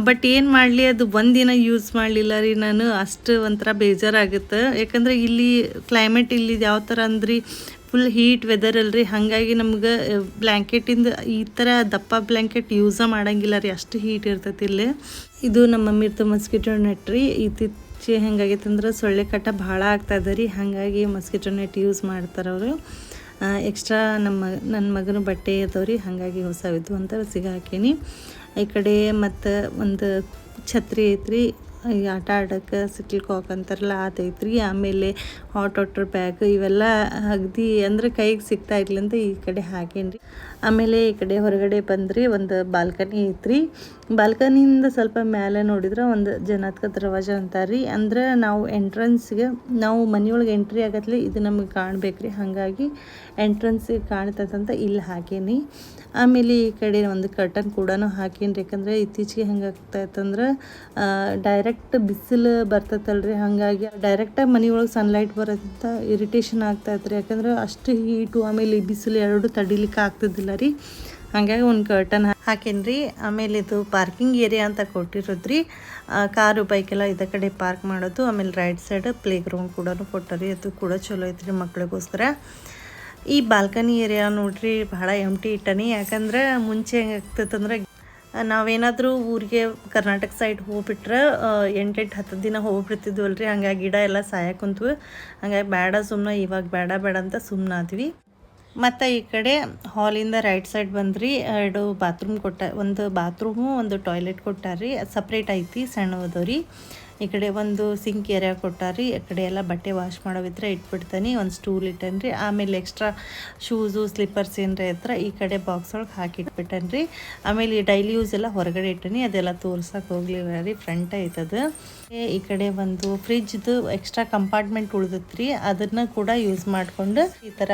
ಬಟ್ ಏನು ಮಾಡಲಿ, ಅದು ಒಂದಿನ ಯೂಸ್ ಮಾಡಲಿಲ್ಲ ರೀ ನಾನು. ಅಷ್ಟು ಒಂಥರ ಬೇಜಾರಾಗುತ್ತೆ. ಯಾಕಂದರೆ ಇಲ್ಲಿ ಕ್ಲೈಮೇಟ್ ಇಲ್ಲಿ ಯಾವ ಥರ ಅಂದ್ರಿ, ಫುಲ್ ಹೀಟ್ ವೆದರ್ ಅಲ್ರಿ. ಹಾಗಾಗಿ ನಮ್ಗೆ ಬ್ಲ್ಯಾಂಕೆಟಿಂದ ಈ ಥರ ದಪ್ಪ ಬ್ಲ್ಯಾಂಕೆಟ್ ಯೂಸ ಮಾಡೋಂಗಿಲ್ಲ ರೀ, ಅಷ್ಟು ಹೀಟ್ ಇರ್ತೈತಿ ಇಲ್ಲಿ. ಇದು ನಮ್ಮ ಮಮ್ಮಿರ್ತ ಮಸ್ಕಿಟೋ ನೆಟ್ ರೀ. ಹೆಂಗಾಗೈತೆ ಅಂದ್ರೆ ಸೊಳ್ಳೆ ಕಾಟ ಭಾಳ ಆಗ್ತಾಯಿದೆ ರೀ. ಹಾಗಾಗಿ ಮಸ್ಕಿಟೋ ನೆಟ್ ಯೂಸ್ ಮಾಡ್ತಾರೆ ಅವರು. ಎಕ್ಸ್ಟ್ರಾ ನನ್ನ ಮಗನ ಬಟ್ಟೆ ಇರ್ತಾವೆ ರೀ, ಹಾಗಾಗಿ ಹೊಸವಿದ್ದು ಅಂತ ಸಿಗಾಕೀನಿ. ಈ ಕಡೆ ಮತ್ತು ಒಂದು ಛತ್ರಿ ಐತ್ರಿ, ಈ ಆಟ ಆಡೋಕ್ಕೆ ಸಿಟ್ಲ್ ಕಾಕ್ ಅಂತಾರಲ್ಲ ಅದೈತ್ರಿ. ಆಮೇಲೆ ಹಾಟ್ ವಾಟರ್ ಬ್ಯಾಗ್ ಇವೆಲ್ಲ ಅಗದಿ ಅಂದ್ರೆ ಕೈಗೆ ಸಿಗ್ತಾ ಇರ್ಲಂತ ಈ ಕಡೆ ಹಾಕೇನಿ ರೀ. ಆಮೇಲೆ ಈ ಕಡೆ ಹೊರಗಡೆ ಬಂದ್ರಿ, ಒಂದು ಬಾಲ್ಕನಿ ಐತ್ರಿ. ಬಾಲ್ಕನಿಯಿಂದ ಸ್ವಲ್ಪ ಮೇಲೆ ನೋಡಿದ್ರೆ ಒಂದು ಜನತ್ಕ ದರ್ವಾಜ ಅಂತಾರ್ರಿ. ಅಂದ್ರೆ ನಾವು ಎಂಟ್ರೆನ್ಸ್ಗೆ ನಾವು ಮನೆಯೊಳಗೆ ಎಂಟ್ರಿ ಆಗತ್ಲಿ ಇದು ನಮಗೆ ಕಾಣ್ಬೇಕ್ರಿ. ಹಾಗಾಗಿ ಎಂಟ್ರೆನ್ಸಿಗೆ ಕಾಣ್ತದಂತ ಇಲ್ಲಿ ಹಾಕೀನಿ. ಆಮೇಲೆ ಈ ಕಡೆ ಒಂದು ಕರ್ಟನ್ ಕೂಡ ಹಾಕೀನಿ ರೀ. ಯಾಕಂದರೆ ಇತ್ತೀಚೆಗೆ ಹೆಂಗಾಗ್ತಾಯಿತ್ತಂದ್ರೆ ಡೈರೆಕ್ಟ್ ಬಿಸಿಲು ಬರ್ತೈತಲ್ರಿ, ಹಾಗಾಗಿ ಡೈರೆಕ್ಟಾಗಿ ಮನೆಯೊಳಗೆ ಸನ್ಲೈಟ್ ಬರೋದ್ರಿಂದ ಇರಿಟೇಷನ್ ಆಗ್ತಾಯಿತ್ತು ರೀ. ಯಾಕಂದ್ರೆ ಅಷ್ಟು ಹೀಟು ಆಮೇಲೆ ಬಿಸಿಲು ಎರಡು ತಡಿಲಿಕ್ಕೆ ಆಗ್ತಿದ್ದಿಲ್ಲ ರೀ. ಹಾಗಾಗಿ ಒಂದು ಕರ್ಟನ್ ಹಾಕೀನಿ ರೀ. ಆಮೇಲೆ ಇದು ಪಾರ್ಕಿಂಗ್ ಏರಿಯಾ ಅಂತ ಕೊಟ್ಟಿರೋದ್ರಿ. ಕಾರು ಬೈಕೆಲ್ಲ ಇದೇ ಕಡೆ ಪಾರ್ಕ್ ಮಾಡೋದು. ಆಮೇಲೆ ರೈಟ್ ಸೈಡ್ ಪ್ಲೇ ಗ್ರೌಂಡ್ ಕೂಡ ಕೊಟ್ಟರಿ, ಅದು ಕೂಡ ಚಲೋ ಐತ್ರಿ ಮಕ್ಳಿಗೋಸ್ಕರ. ಈ ಬಾಲ್ಕನಿ ಏರಿಯಾ ನೋಡ್ರಿ ಭಾಳ ಎಂಟಿ ಇಟ್ಟನಿ. ಯಾಕಂದ್ರೆ ಮುಂಚೆ ಹೆಂಗಾಗ್ತೈತಂದ್ರೆ ನಾವೇನಾದರೂ ಊರಿಗೆ ಕರ್ನಾಟಕ ಸೈಡ್ ಹೋಗ್ಬಿಟ್ರೆ 8-10 ದಿನ ಹೋಗ್ಬಿಡ್ತಿದ್ವಲ್ರಿ. ಹಂಗಾಗಿ ಗಿಡ ಎಲ್ಲ ಸಾಯಕ್ಕೆ ಕುಂತ್ವು. ಹಂಗಾಗಿ ಬೇಡ ಸುಮ್ಮನೆ ಇವಾಗ ಬೇಡ ಅಂತ ಸುಮ್ಮನಾದ್ವಿ. ಮತ್ತು ಈ ಕಡೆ ಹಾಲಿಂದ ರೈಟ್ ಸೈಡ್ ಬಂದ್ರಿ 2 ಬಾತ್ರೂಮ್ ಒಂದು ಬಾತ್ರೂಮು ಒಂದು ಟಾಯ್ಲೆಟ್ ಕೊಟ್ಟಾರ್ರಿ. ಸಪ್ರೇಟ್ ಐತಿ ಸಣ್ಣದವ್ರಿ. ಈ ಕಡೆ ಒಂದು ಸಿಂಕ್ ಏರಿಯಾ ಕೊಟ್ಟಾರ್ರಿ. ಈ ಕಡೆ ಎಲ್ಲ ಬಟ್ಟೆ ವಾಶ್ ಮಾಡೋವಿದ್ರೆ ಇಟ್ಬಿಡ್ತಾನೆ. ಒಂದು ಸ್ಟೂಲ್ ಇಟ್ಟನ್ರಿ. ಆಮೇಲೆ ಎಕ್ಸ್ಟ್ರಾ ಶೂಸು ಸ್ಲಿಪ್ಪರ್ಸ್ ಏನರ ಇದ್ರೆ ಈ ಕಡೆ ಬಾಕ್ಸ್ ಒಳಗೆ ಹಾಕಿಟ್ಬಿಟ್ಟನ್ರಿ. ಆಮೇಲೆ ಈ ಡೈಲಿ ಯೂಸ್ ಎಲ್ಲ ಹೊರಗಡೆ ಇಟ್ಟನಿ. ಅದೆಲ್ಲ ತೋರ್ಸಕ್ಕೆ ಹೋಗ್ಲಿಲ್ಲ ರೀ, ಫ್ರಂಟ್ ಐತದ. ಈ ಕಡೆ ಒಂದು ಫ್ರಿಜ್ದು ಎಕ್ಸ್ಟ್ರಾ ಕಂಪಾರ್ಟ್ಮೆಂಟ್ ಉಳಿದತ್ರಿ. ಅದನ್ನು ಕೂಡ ಯೂಸ್ ಮಾಡಿಕೊಂಡು ಈ ಥರ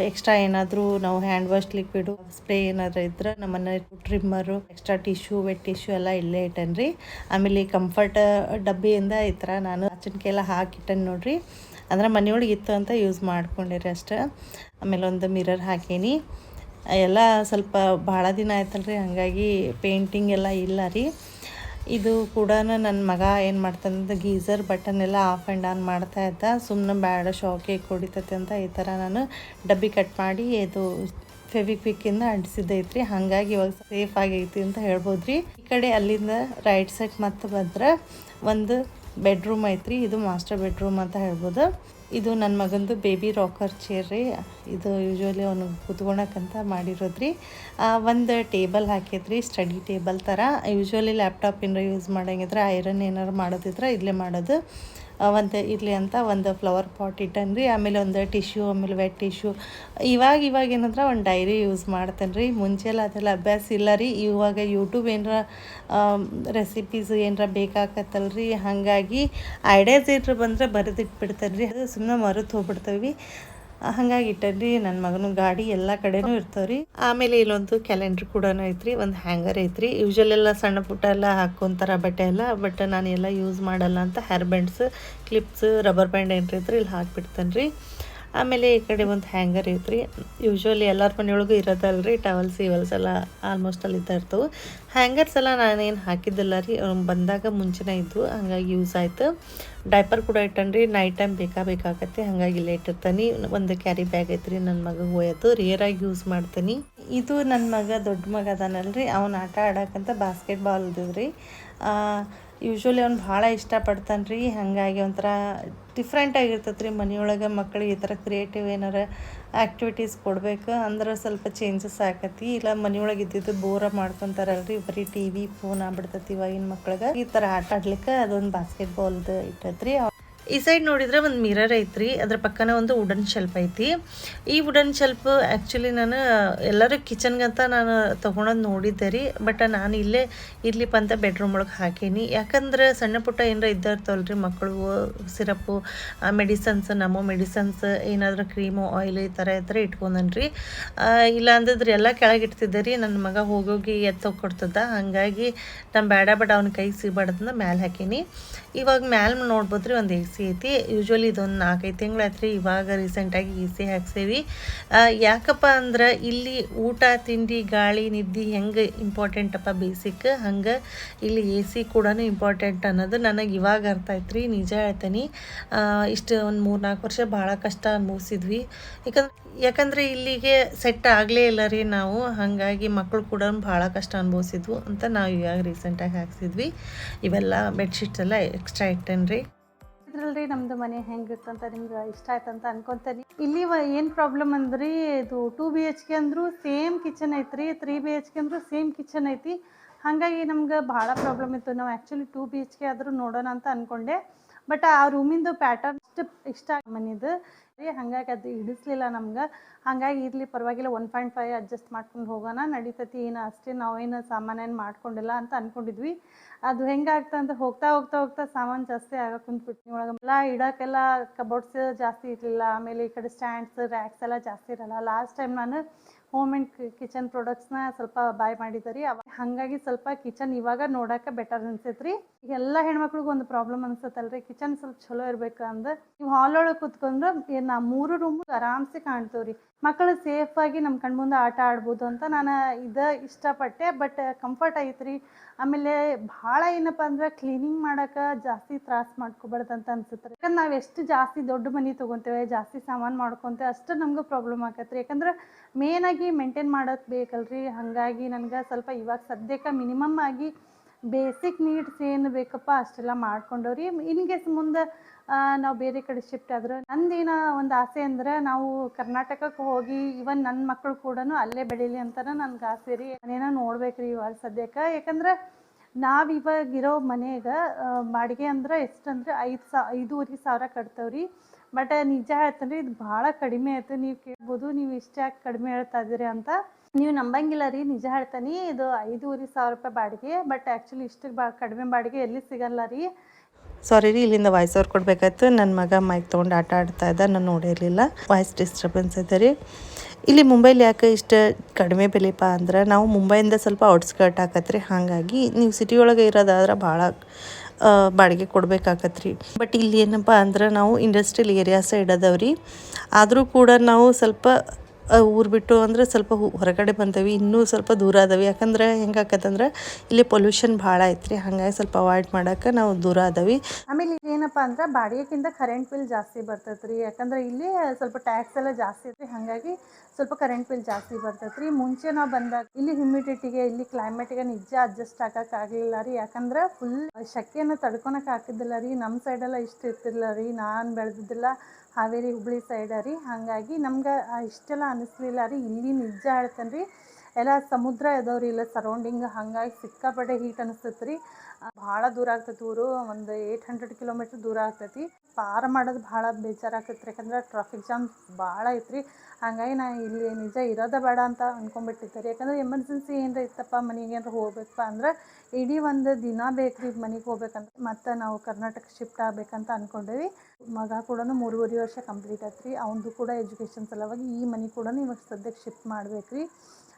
ಎಕ್ಸ್ಟ್ರಾ ಏನಾದರೂ ನಾವು ಹ್ಯಾಂಡ್ ವಾಶ್ ಲಿಕ್ವಿಡು ಸ್ಪ್ರೇ ಏನಾದರೂ ಇದ್ರೆ ನಮ್ಮನೆ trimmer extra tissue vet tissue ಎಲ್ಲ ಇಲ್ಲೇ ಇಟ್ಟನ್ರಿ. ಆಮೇಲೆ ಕಂಫರ್ಟ್ ಡಬ್ಬಿಯಿಂದ ಈ ಥರ ನಾನು ಎಲ್ಲ ಹಾಕಿಟ್ಟನ್ ನೋಡ್ರಿ. ಅಂದ್ರೆ ಮನೆಯೊಳಗೆ ಇತ್ತು ಅಂತ ಯೂಸ್ ಮಾಡ್ಕೊಂಡಿರಿ ಅಷ್ಟೇ. ಆಮೇಲೆ ಒಂದು ಮಿರರ್ ಹಾಕೀನಿ. ಎಲ್ಲ ಸ್ವಲ್ಪ ಭಾಳ ದಿನ ಆಯ್ತಲ್ರಿ, ಹಾಗಾಗಿ ಪೇಂಟಿಂಗ್ ಎಲ್ಲ ಇಲ್ಲ ರೀ. ಇದು ಕೂಡ ನನ್ನ ಮಗ ಏನು ಮಾಡ್ತಾನಂದ್ರೆ ಗೀಝರ್ ಬಟನ್ ಎಲ್ಲ ಆಫ್ ಆ್ಯಂಡ್ ಆನ್ ಮಾಡ್ತಾ ಇದ್ದ. ಸುಮ್ಮನೆ ಬೇಡ ಶಾಕೆ ಹೊಡಿತೈತೆ ಅಂತ ಈ ಥರ ನಾನು ಡಬ್ಬಿ ಕಟ್ ಮಾಡಿ ಇದು ಫೆವಿಕ್ವಿಕ್ಕಿಂದ ಅಂಟಿಸಿದ್ದೈತ್ರಿ. ಹಾಗಾಗಿ ಇವಾಗ ಸೇಫ್ ಆಗೈತಿ ಅಂತ ಹೇಳ್ಬೋದು ರೀ. ಈ ಕಡೆ ಅಲ್ಲಿಂದ ರೈಟ್ ಸೈಡ್ ಮತ್ತೆ ಬಂದ್ರೆ ಒಂದು ಬೆಡ್ರೂಮ್ ಐತ್ರಿ. ಇದು ಮಾಸ್ಟರ್ ಬೆಡ್ರೂಮ್ ಅಂತ ಹೇಳ್ಬೋದು. ಇದು ನನ್ನ ಮಗಂದು ಬೇಬಿ ರಾಕರ್ ಚೇರ್ ರೀ. ಇದು ಯೂಶ್ವಲಿ ಅವನು ಕೂತ್ಕೊಳಕ್ಕಂತ ಮಾಡಿರೋದ್ರಿ. ಒಂದು ಟೇಬಲ್ ಹಾಕೈತ್ರಿ, ಸ್ಟಡಿ ಟೇಬಲ್ ಥರ. ಯೂಶ್ವಲಿ ಲ್ಯಾಪ್ಟಾಪ್ ಏನಾರ ಯೂಸ್ ಮಾಡಂಗಿದ್ರೆ ಐರನ್ ಏನಾರು ಮಾಡೋದಿದ್ರೆ ಇಲ್ಲೇ ಮಾಡೋದು. ಒಂದು ಇರಲಿ ಅಂತ ಒಂದು ಫ್ಲವರ್ ಪಾಟ್ ಇಟ್ಟನ್ರಿ. ಆಮೇಲೆ ಒಂದು ಟಿಶ್ಯೂ, ಆಮೇಲೆ ವೆಟ್ ಟಿಶ್ಯೂ. ಇವಾಗ ಏನಂದ್ರೆ ಒಂದು ಡೈರಿ ಯೂಸ್ ಮಾಡ್ತೇನೆ ರೀ. ಮುಂಚೆಲ್ಲ ಅದೆಲ್ಲ ಅಭ್ಯಾಸ ಇಲ್ಲ ರೀ. ಇವಾಗ ಯೂಟ್ಯೂಬ್ ಏನರ ರೆಸಿಪೀಸ್ ಏನರ ಬೇಕಾಗತ್ತಲ್ರಿ. ಹಾಗಾಗಿ ಐಡಿಯಾಸ್ ಏನರ ಬಂದರೆ ಬರೆದಿಟ್ಬಿಡ್ತೇನೆ ರೀ. ಅದು ಸುಮ್ಮನೆ ಮರೆತು ಹೋಗ್ಬಿಡ್ತೇವೆ. ಹಾಗಾಗಿ ಇಟ್ಟನ್ರಿ. ನನ್ನ ಮಗನ ಗಾಡಿ ಎಲ್ಲ ಕಡೆನೂ ಇರ್ತಾವ್ರಿ. ಆಮೇಲೆ ಇಲ್ಲೊಂದು ಕ್ಯಾಲೆಂಡ್ರ್ ಕೂಡ ಐತ್ರಿ. ಒಂದು ಹ್ಯಾಂಗರ್ ಐತ್ರಿ. ಯೂಶ್ವಲ್ ಎಲ್ಲ ಸಣ್ಣ ಪುಟ್ಟ ಎಲ್ಲ ಹಾಕ್ಕೊಂತಾರ ಬಟ್ಟೆ ಎಲ್ಲ. ಬಟ್ ನಾನು ಎಲ್ಲ ಯೂಸ್ ಮಾಡಲ್ಲ ಅಂತ hair bands, clips, rubber band ಏನ್ರಿ ಇದ್ರೆ ಇಲ್ಲಿ ಹಾಕಿಬಿಡ್ತೇನೆ ರೀ. ಆಮೇಲೆ ಈ ಕಡೆ ಒಂದು ಹ್ಯಾಂಗರ್ ಐತ್ರಿ. ಯೂಶ್ವಲಿ ಎಲ್ಲರ ಮನೆಯೊಳಗೂ ಇರೋದಲ್ರಿ. ಟವಲ್ಸ್ ಇವಲ್ಸ್ ಎಲ್ಲ ಆಲ್ಮೋಸ್ಟ್ ಅಲ್ಲಿ ಇರ್ತವೆ. ಹ್ಯಾಂಗರ್ಸ್ ಎಲ್ಲ ನಾನೇನು ಹಾಕಿದ್ದಿಲ್ಲ ರೀ, ಬಂದಾಗ ಮುಂಚೆನೇ ಇದ್ವು. ಹಾಗಾಗಿ ಯೂಸ್ ಆಯಿತು. ಡೈಪರ್ ಕೂಡ ಇಟ್ಟನ್ರಿ. ನೈಟ್ ಟೈಮ್ ಬೇಕಾಗತ್ತೆ, ಹಾಗಾಗಿ ಇಲ್ಲೇ ಇಟ್ಟಿರ್ತಾನೆ. ಒಂದು ಕ್ಯಾರಿ ಬ್ಯಾಗ್ ಐತ್ರಿ ನನ್ನ ಮಗಗೆ ಒಯ್ಯೋದು. ರೇರಾಗಿ ಯೂಸ್ ಮಾಡ್ತೀನಿ. ಇದು ನನ್ನ ಮಗ ದೊಡ್ಡ ಮಗ ಅದಾನಲ್ರಿ, ಅವ್ನು ಆಟ ಆಡೋಕ್ಕಂತ ಬಾಸ್ಕೆಟ್ಬಾಲ್ ಇದ್ರಿ. ಯೂಶ್ವಲಿ ಅವ್ನು ಭಾಳ ಇಷ್ಟಪಡ್ತಾನೆ ರೀ. ಹಾಗಾಗಿ ಒಂಥರ ಡಿಫ್ರೆಂಟ್ ಆಗಿರ್ತೈತೆ ರೀ. ಮನೆಯೊಳಗೆ ಮಕ್ಕಳಿಗೆ ಈ ಥರ ಕ್ರಿಯೇಟಿವ್ ಏನಾರು ಆ್ಯಕ್ಟಿವಿಟೀಸ್ ಕೊಡಬೇಕು ಅಂದ್ರೆ ಸ್ವಲ್ಪ ಚೇಂಜಸ್ ಆಕತಿ. ಇಲ್ಲ ಮನೆಯೊಳಗೆ ಇದ್ದಿದ್ದು ಬೋರ ಮಾಡ್ಕೊತಾರಲ್ರಿ, ಬರೀ TV ಫೋನ್ ಆಗ್ಬಿಡ್ತೈತಿ ಇವಾಗಿನ ಮಕ್ಳಿಗೆ. ಈ ಥರ ಆಟ ಆಡ್ಲಿಕ್ಕೆ ಅದೊಂದು ಬಾಸ್ಕೆಟ್ಬಾಲ್ದು ಇಟ್ಟೈತ್ರಿ. ಈ ಸೈಡ್ ನೋಡಿದ್ರೆ ಒಂದು ಮಿರರ್ ಐತ್ರಿ. ಅದ್ರ ಪಕ್ಕನ ಒಂದು ವುಡನ್ ಶೆಲ್ಫ್ ಐತಿ. ಈ ವುಡನ್ ಶೆಲ್ಫ್ ಆ್ಯಕ್ಚುಲಿ ನಾನು ಎಲ್ಲರೂ ಕಿಚನ್ಗಂತ ನಾನು ತೊಗೊಳೋದು ನೋಡಿದ್ದೆ ರೀ. ಬಟ್ ನಾನು ಇಲ್ಲೇ ಇರ್ಲಿಪ್ಪ ಅಂತ ಬೆಡ್ರೂಮ್ ಒಳಗೆ ಹಾಕೀನಿ. ಯಾಕಂದ್ರೆ ಸಣ್ಣ ಪುಟ್ಟ ಏನಾರ ಇರ್ತಾವಲ್ರಿ ಮಕ್ಕಳು, ಸಿರಪ್ಪು, ಮೆಡಿಸನ್ಸ್, ನಮ್ಮ ಮೆಡಿಸನ್ಸ್ ಏನಾದರೂ ಕ್ರೀಮು, ಆಯಿಲ್ ಈ ಥರ ಇಟ್ಕೊಂಡನ್ರಿ. ಇಲ್ಲ ಅಂದಿದ್ರೆ ಎಲ್ಲ ಕೆಳಗಿಡ್ತಿದ್ದೆ ರೀ. ನನ್ನ ಮಗ ಹೋಗೋಗಿ ಎತ್ತೊಕ್ಕೊಡ್ತದ. ಹಾಗಾಗಿ ನಾನು ಬೇಡ ಅವ್ನ ಕೈ ಸಿಗಬಾರ್ದನ್ನ ಮ್ಯಾಲೆ ಹಾಕೀನಿ. ಇವಾಗ ಮ್ಯಾಲೆ ನೋಡ್ಬೋದ್ರಿ ಒಂದು AC ಐತಿ. ಯೂಶ್ವಲಿ ಇದೊಂದು 4-5 ತಿಂಗಳು ಆಯ್ತು ರೀ. ಇವಾಗ ರೀಸೆಂಟಾಗಿ AC ಹಾಕ್ಸೇವಿ. ಯಾಕಪ್ಪ ಅಂದ್ರೆ ಇಲ್ಲಿ ಊಟ, ತಿಂಡಿ, ಗಾಳಿ, ನಿದ್ದೆ ಹೆಂಗೆ ಇಂಪಾರ್ಟೆಂಟಪ್ಪ ಬೇಸಿಕ್, ಹಂಗೆ ಇಲ್ಲಿ AC ಕೂಡ ಇಂಪಾರ್ಟೆಂಟ್ ಅನ್ನೋದು ನನಗೆ ಇವಾಗ ಅರ್ಥ ಆಯ್ತು ರೀ. ನಿಜ ಹೇಳ್ತೀನಿ. ಇಷ್ಟು ಒಂದು 3-4 ವರ್ಷ ಭಾಳ ಕಷ್ಟ ಅನುಭವಿಸಿದ್ವಿ. ಯಾಕಂದರೆ ಇಲ್ಲಿಗೆ ಸೆಟ್ ಆಗಲೇ ಇಲ್ಲ ರೀ ನಾವು. ಹಾಗಾಗಿ ಮಕ್ಕಳು ಕೂಡ ಭಾಳ ಕಷ್ಟ ಅನುಭವಿಸಿದ್ವು ಅಂತ ನಾವು ಇವಾಗ ರೀಸೆಂಟಾಗಿ ಹಾಕ್ಸಿದ್ವಿ. ಇವೆಲ್ಲ ಬೆಡ್ಶೀಟ್ಸ್ ಎಲ್ಲ ಎಕ್ಸ್ಟ್ರಾ ಇಟ್ಟೇನೆ ರೀ. ಇದ್ರಲ್ರಿ ನಮ್ಮದು ಮನೆ ಹೆಂಗಿರ್ತಂತ ನಿಮ್ಗೆ ಇಷ್ಟ ಆಯ್ತಂತ ಅನ್ಕೊತೀನಿ. ಇಲ್ಲಿ ಏನು ಪ್ರಾಬ್ಲಮ್ ಅಂದ್ರಿ, ಇದು 2 BHK ಅಂದರೂ ಸೇಮ್ ಕಿಚನ್ ಐತ್ರಿ, 3 BHK ಅಂದರೂ ಸೇಮ್ ಕಿಚನ್ ಐತಿ. ಹಾಗಾಗಿ ನಮ್ಗೆ ಭಾಳ ಪ್ರಾಬ್ಲಮ್ ಇತ್ತು. ನಾವು ಆ್ಯಕ್ಚುಲಿ 2 BHK ಆದರೂ ನೋಡೋಣ ಅಂತ ಅಂದ್ಕೊಂಡೆ. ಬಟ್ ಆ ರೂಮಿಂದು ಪ್ಯಾಟರ್ನ್ ಇಷ್ಟ ಮನಿದು ರೀ. ಹಾಗಾಗಿ ಅದು ಹಿಡಿಸ್ಲಿಲ್ಲ ನಮ್ಗೆ. ಹಾಗಾಗಿ ಇರಲಿ ಪರವಾಗಿಲ್ಲ 1.5 ಅಡ್ಜಸ್ಟ್ ಮಾಡ್ಕೊಂಡು ಹೋಗೋಣ, ನಡೀತೈತಿ, ಏನು ಅಷ್ಟೇ ನಾವೇನು ಸಾಮಾನೇನು ಮಾಡ್ಕೊಂಡಿಲ್ಲ ಅಂತ ಅಂದ್ಕೊಂಡಿದ್ವಿ. ಅದು ಹೆಂಗಾಗ್ತದೆ ಅಂತ ಹೋಗ್ತಾ ಸಾಮಾನು ಜಾಸ್ತಿ ಆಗಕ್ಕೆ ಕುಂತ್ಬಿಟ್ಟು ಒಳಗೆಲ್ಲ ಇಡೋಕ್ಕೆಲ್ಲ ಕಬೋರ್ಡ್ಸ್ ಜಾಸ್ತಿ ಇರಲಿಲ್ಲ. ಆಮೇಲೆ ಈ ಕಡೆ ಸ್ಟ್ಯಾಂಡ್ಸ್, ರ್ಯಾಕ್ಸ್ ಎಲ್ಲ ಜಾಸ್ತಿ ಇರಲ್ಲ. ಲಾಸ್ಟ್ ಟೈಮ್ ನಾನು ಹೋಮ್ ಆ್ಯಂಡ್ ಕಿಚನ್ ಪ್ರಾಡಕ್ಟ್ಸ್ನ ಸ್ವಲ್ಪ ಬಾಯ್ ಮಾಡಿದ್ದೆ ರೀ. ಹಾಗಾಗಿ ಸ್ವಲ್ಪ ಕಿಚನ್ ಇವಾಗ ನೋಡೋಕೆ ಬೆಟರ್ ಅನ್ಸೈತೆ ರೀ. ಈಗ ಎಲ್ಲ ಹೆಣ್ಮಕ್ಳಿಗೂ ಒಂದು ಪ್ರಾಬ್ಲಮ್ ಅನ್ಸತ್ತಲ್ರಿ, ಕಿಚನ್ ಸ್ವಲ್ಪ ಚಲೋ ಇರ್ಬೇಕು ಅಂದ್ರೆ ನೀವು ಹಾಲ್ ಒಳಗೆ ಕೂತ್ಕೊಂಡ್ರೆ 3 ರೂಮು ಆರಾಮ್ಸೆ ಕಾಣ್ತೇವೆ ರೀ. ಮಕ್ಕಳು ಸೇಫಾಗಿ ನಮ್ಮ ಕಣ್ಮುಂದೆ ಆಟ ಆಡ್ಬೋದು ಅಂತ ನಾನು ಇಷ್ಟಪಟ್ಟೆ. ಬಟ್ ಕಂಫರ್ಟ್ ಐತ್ರಿ. ಆಮೇಲೆ ಭಾಳ ಏನಪ್ಪ ಅಂದ್ರೆ ಕ್ಲೀನಿಂಗ್ ಮಾಡೋಕೆ ಜಾಸ್ತಿ ತ್ರಾಸ ಮಾಡ್ಕೋಬಾರ್ದು ಅಂತ ಅನ್ಸುತ್ತೆ. ಯಾಕಂದ್ರೆ ನಾವು ಎಷ್ಟು ಜಾಸ್ತಿ ದೊಡ್ಡ ಮನೆ ತೊಗೊತೇವೆ, ಜಾಸ್ತಿ ಸಾಮಾನು ಮಾಡ್ಕೊತೇವೆ, ಅಷ್ಟು ನಮಗೂ ಪ್ರಾಬ್ಲಮ್ ಆಕತ್ರಿ. ಯಾಕಂದ್ರೆ ಮೇನಾಗಿ ಮೇಂಟೈನ್ ಮಾಡೋದು ಬೇಕಲ್ರಿ. ಹಾಗಾಗಿ ನನಗೆ ಸ್ವಲ್ಪ ಇವಾಗ ಸದ್ಯಕ್ಕೆ ಮಿನಿಮಮ್ ಆಗಿ ಬೇಸಿಕ್ ನೀಡ್ಸ್ ಏನು ಬೇಕಪ್ಪ ಅಷ್ಟೆಲ್ಲ ಮಾಡ್ಕೊಂಡವ್ರಿ. ಇನ್ ಕೇಸ್ ಮುಂದೆ ನಾವು ಬೇರೆ ಕಡೆ ಶಿಫ್ಟ್ ಆದ್ರೆ ನಂದೇನೋ ಒಂದು ಆಸೆ ಅಂದ್ರೆ ನಾವು ಕರ್ನಾಟಕಕ್ಕೆ ಹೋಗಿ ಇವನ್ ನನ್ನ ಮಕ್ಕಳು ಕೂಡ ಅಲ್ಲೇ ಬೆಳೀಲಿ ಅಂತಾನೆ ನನ್ಗೆ ಆಸೆ ರೀ. ಮನೇನ ನೋಡ್ಬೇಕ್ರಿ ಇವಾಗ ಸದ್ಯಕ್ಕೆ. ಯಾಕಂದ್ರೆ ನಾವು ಇವಾಗ ಇರೋ ಮನೆಗೆ ಬಾಡಿಗೆ ಅಂದ್ರೆ ಎಷ್ಟಂದ್ರೆ 5,500 ಕಟ್ತೇವ್ರಿ. ಬಟ್ ನಿಜ ಹೇಳ್ತೇನೆ ರೀ, ಇದು ಭಾಳ ಕಡಿಮೆ ಆಯ್ತು. ನೀವು ಕೇಳ್ಬೋದು, ನೀವು ಇಷ್ಟು ಯಾಕೆ ಕಡಿಮೆ ಹೇಳ್ತಾ ಇದ್ದೀರಿ ಅಂತ. ನೀವು ನಂಬಂಗಿಲ್ಲ ರೀ, ನಿಜ ಹೇಳ್ತೀನಿ. ಇದು 5,500 ಬಾಡಿಗೆ. ಬಟ್ ಆ್ಯಕ್ಚುಲಿ ಇಷ್ಟು ಕಡಿಮೆ ಬಾಡಿಗೆ ಎಲ್ಲಿ ಸಿಗಲ್ಲ ರೀ. ಸಾರಿ ರೀ, ಇಲ್ಲಿಂದ ವಾಯ್ಸ್ ಓವರ್ ಕೊಡಬೇಕಾಯ್ತು. ನನ್ನ ಮಗ ಮೈಕ್ ತೊಗೊಂಡು ಆಟ ಆಡ್ತಾ ಇದ್ದ, ನಾನು ನೋಡಿರಲಿಲ್ಲ. ವಾಯ್ಸ್ ಡಿಸ್ಟರ್ಬೆನ್ಸ್ ಇದೆ ರೀ. ಇಲ್ಲಿ ಮುಂಬೈಲಿ ಯಾಕೆ ಇಷ್ಟು ಕಡಿಮೆ ಬೆಲೆಪ್ಪ ಅಂದ್ರೆ ನಾವು ಮುಂಬೈಯಿಂದ ಸ್ವಲ್ಪ ಔಟ್ಸ್ಕರ್ಟ್ ಆಕತ್ರಿ. ಹಾಗಾಗಿ ನೀವು ಸಿಟಿ ಒಳಗೆ ಇರೋದಾದ್ರೆ ಭಾಳ ಬಾಡಿಗೆ ಕೊಡ್ಬೇಕಾಕತ್ರಿ. ಬಟ್ ಇಲ್ಲಿ ಏನಪ್ಪ ಅಂದ್ರೆ ನಾವು ಇಂಡಸ್ಟ್ರಿಯಲ್ ಏರಿಯಾ ಸೈಡ್ ಅದಾವ್ರಿ. ಆದರೂ ಕೂಡ ನಾವು ಸ್ವಲ್ಪ ಊರು ಬಿಟ್ಟು ಅಂದರೆ ಸ್ವಲ್ಪ ಹೊರಗಡೆ ಬಂದೇವಿ, ಇನ್ನೂ ಸ್ವಲ್ಪ ದೂರ ಅದಾವೆ. ಯಾಕಂದ್ರೆ ಹೆಂಗಾಕತ್ತಂದ್ರೆ ಇಲ್ಲಿ ಪೊಲ್ಯೂಷನ್ ಭಾಳ ಐತ್ರಿ. ಹಾಗಾಗಿ ಸ್ವಲ್ಪ ಅವಾಯ್ಡ್ ಮಾಡೋಕೆ ನಾವು ದೂರ ಅದಾವೆ. ಆಮೇಲೆ ಇಲ್ಲಿ ಏನಪ್ಪ ಅಂದ್ರೆ ಬಾಡಿಗೆಗಿಂತ ಕರೆಂಟ್ ಬಿಲ್ ಜಾಸ್ತಿ ಬರ್ತೈತೆ ರೀ. ಯಾಕಂದ್ರೆ ಇಲ್ಲಿ ಸ್ವಲ್ಪ ಟ್ಯಾಕ್ಸ್ ಎಲ್ಲ ಜಾಸ್ತಿ ಐತ್ರಿ. ಹಾಗಾಗಿ ಸ್ವಲ್ಪ ಕರೆಂಟ್ ಬಿಲ್ ಜಾಸ್ತಿ ಬರ್ತೈತೆ ರೀ. ಮುಂಚೆ ನಾವು ಬಂದಾಗ ಇಲ್ಲಿ ಹ್ಯುಮಿಡಿಟಿಗೆ, ಇಲ್ಲಿ ಕ್ಲೈಮೇಟಿಗೆ ನಿಜ ಅಡ್ಜಸ್ಟ್ ಆಗಲಿಲ್ಲ ರೀ. ಯಾಕಂದ್ರೆ ಫುಲ್ ಶೆಕೆಯನ್ನು ತಡ್ಕೊಳಕ್ಕೆ ಆಗ್ತಿದ್ದಿಲ್ಲ ರೀ. ನಮ್ಮ ಸೈಡೆಲ್ಲ ಇಷ್ಟು ಇರ್ತಿರ್ಲಿಲ್ಲ ರೀ. ನಾನು ಬೆಳೆದಿದ್ದಿಲ್ಲ ಹಾವೇರಿ ಹುಬ್ಳಿ ಸೈಡ ರೀ. ಹಾಗಾಗಿ ನಮ್ಗೆ ಇಷ್ಟೆಲ್ಲ ಅನ್ನಿಸ್ಲಿಲ್ಲ ರೀ. ಇಲ್ಲಿ ನಿಜ ಹೇಳ್ತೇನೆ ರೀ, ಎಲ್ಲ ಸಮುದ್ರ ಇದಾವ್ರಿ ಇಲ್ಲ ಸರೌಂಡಿಂಗ್. ಹಾಗಾಗಿ ಸಿಕ್ಕಾಪಟ್ಟೆ ಹೀಟ್ ಅನಿಸ್ತೈತೆ ರೀ. ಭಾಳ ದೂರ ಆಗ್ತೈತಿ ಊರು. ಒಂದು 800 ಕಿಲೋಮೀಟ್ರ್ ದೂರ ಆಗ್ತೈತಿ. ಪಾರ ಮಾಡೋದು ಭಾಳ ಬೇಜಾರಾಗ್ತೈತೆ ರೀ. ಯಾಕಂದ್ರೆ ಟ್ರಾಫಿಕ್ ಜಾಮ್ ಭಾಳ ಐತ್ರಿ. ಹಾಗಾಗಿ ನಾನು ಇಲ್ಲಿ ನಿಜ ಇರೋದೇ ಬೇಡ ಅಂತ ಅಂದ್ಕೊಂಡ್ಬಿಟ್ಟಿದ್ದೆ ರೀ. ಯಾಕಂದ್ರೆ ಎಮರ್ಜೆನ್ಸಿ ಏನಾರ ಇತ್ತಪ್ಪ, ಮನೆಗೆ ಏನಾರ ಹೋಗ್ಬೇಕಪ್ಪ ಅಂದ್ರೆ ಇಡೀ ಒಂದು ದಿನ ಬೇಕು ರೀ ಮನೆಗೆ ಹೋಗ್ಬೇಕಂತ. ಮತ್ತು ನಾವು ಕರ್ನಾಟಕ ಶಿಫ್ಟ್ ಆಗಬೇಕಂತ ಅಂದ್ಕೊಂಡೇವಿ. ಮಗ ಕೂಡ 3.5 ವರ್ಷ ಕಂಪ್ಲೀಟ್ ಆಯ್ತು ರೀ. ಅವನದು ಕೂಡ ಎಜುಕೇಷನ್ ಸಲುವಾಗಿ ಈ ಮನೆ ಕೂಡ ಇವಾಗ ಸದ್ಯಕ್ಕೆ ಶಿಫ್ಟ್ ಮಾಡ್ಬೇಕು ರೀ.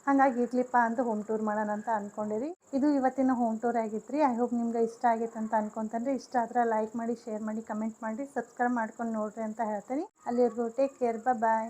ಹಾಗಾಗಿ ಇರ್ಲಿಪ್ಪ ಅಂತ ಹೋಮ್ ಟೂರ್ ಮಾಡೋಣ ಅಂತ ಅಂದ್ಕೊಂಡಿರಿ. ಇದು ಇವತ್ತಿನ ಹೋಮ್ ಟೂರ್ ಆಗಿತ್ತು ರೀ. ಐ ಹೋಪ್ ನಿಮ್ಗೆ ಇಷ್ಟ ಆಗೈತೆ ಅಂತ ಅನ್ಕೊಂತಂದ್ರೆ, ಇಷ್ಟ ಆದರೆ ಲೈಕ್ ಮಾಡಿ, ಶೇರ್ ಮಾಡಿ, ಕಮೆಂಟ್ ಮಾಡಿ, ಸಬ್ಸ್ಕ್ರೈಬ್ ಮಾಡ್ಕೊಂಡು ನೋಡ್ರಿ ಅಂತ ಹೇಳ್ತೀನಿ. ಅಲ್ಲಿವರೆಗೂ ಟೇಕ್ ಕೇರ್, ಬಾಯ್.